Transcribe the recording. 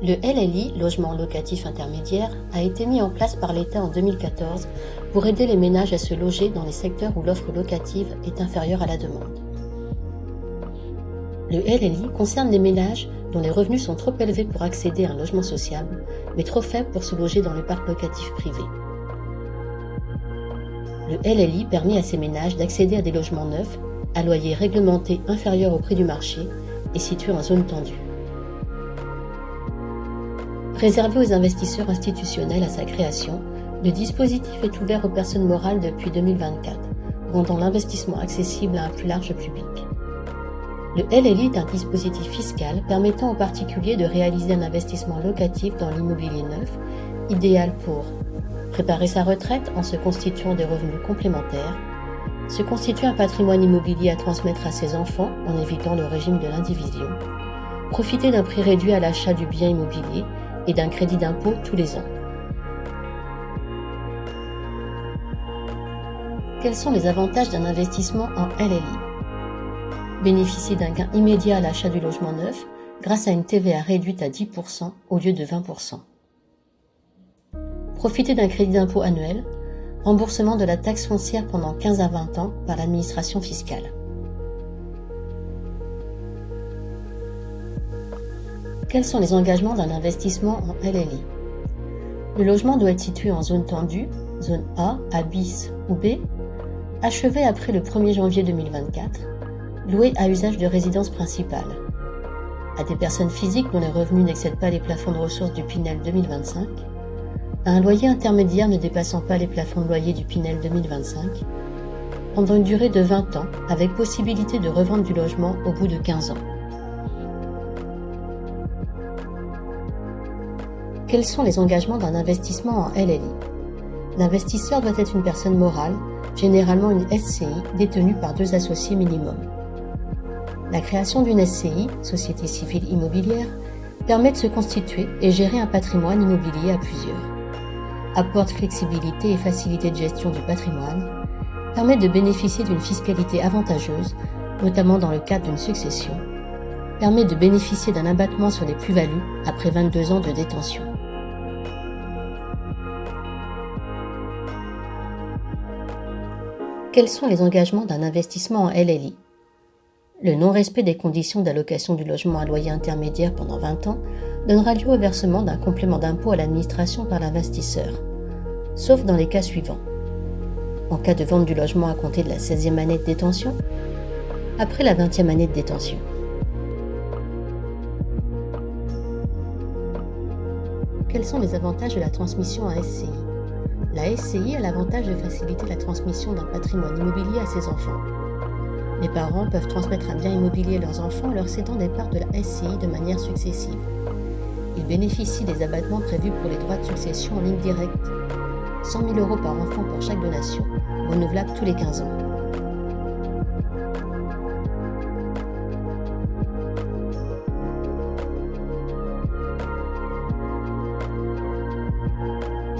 Le LLI, logement locatif intermédiaire, a été mis en place par l'État en 2014 pour aider les ménages à se loger dans les secteurs où l'offre locative est inférieure à la demande. Le LLI concerne les ménages dont les revenus sont trop élevés pour accéder à un logement sociable, mais trop faibles pour se loger dans le parc locatif privé. Le LLI permet à ces ménages d'accéder à des logements neufs, à loyer réglementé inférieur au prix du marché et situés en zone tendue. Réservé aux investisseurs institutionnels à sa création, le dispositif est ouvert aux personnes morales depuis 2024, rendant l'investissement accessible à un plus large public. Le LLI est un dispositif fiscal permettant aux particuliers de réaliser un investissement locatif dans l'immobilier neuf, idéal pour préparer sa retraite en se constituant des revenus complémentaires, se constituer un patrimoine immobilier à transmettre à ses enfants en évitant le régime de l'indivision, profiter d'un prix réduit à l'achat du bien immobilier et d'un crédit d'impôt tous les ans. Quels sont les avantages d'un investissement en LLI ? Bénéficier d'un gain immédiat à l'achat du logement neuf grâce à une TVA réduite à 10% au lieu de 20%. Profiter d'un crédit d'impôt annuel, remboursement de la taxe foncière pendant 15 à 20 ans par l'administration fiscale. Quels sont les engagements d'un investissement en LLI ? Le logement doit être situé en zone tendue, zone A, A bis ou B, achevé après le 1er janvier 2024, loué à usage de résidence principale, à des personnes physiques dont les revenus n'excèdent pas les plafonds de ressources du Pinel 2025, à un loyer intermédiaire ne dépassant pas les plafonds de loyer du Pinel 2025, pendant une durée de 20 ans avec possibilité de revente du logement au bout de 15 ans. Quels sont les engagements d'un investissement en LLI ? L'investisseur doit être une personne morale, généralement une SCI détenue par 2 associés minimum. La création d'une SCI, Société Civile Immobilière, permet de se constituer et gérer un patrimoine immobilier à plusieurs. Apporte flexibilité et facilité de gestion du patrimoine, permet de bénéficier d'une fiscalité avantageuse, notamment dans le cadre d'une succession, permet de bénéficier d'un abattement sur les plus-values après 22 ans de détention. Quels sont les engagements d'un investissement en LLI ? Le non-respect des conditions d'allocation du logement à loyer intermédiaire pendant 20 ans donnera lieu au versement d'un complément d'impôt à l'administration par l'investisseur, sauf dans les cas suivants. En cas de vente du logement à compter de la 16e année de détention, après la 20e année de détention. Quels sont les avantages de la transmission à SCI ? La SCI a l'avantage de faciliter la transmission d'un patrimoine immobilier à ses enfants. Les parents peuvent transmettre un bien immobilier à leurs enfants en leur cédant des parts de la SCI de manière successive. Ils bénéficient des abattements prévus pour les droits de succession en ligne directe. 100 000 € par enfant pour chaque donation, renouvelable tous les 15 ans.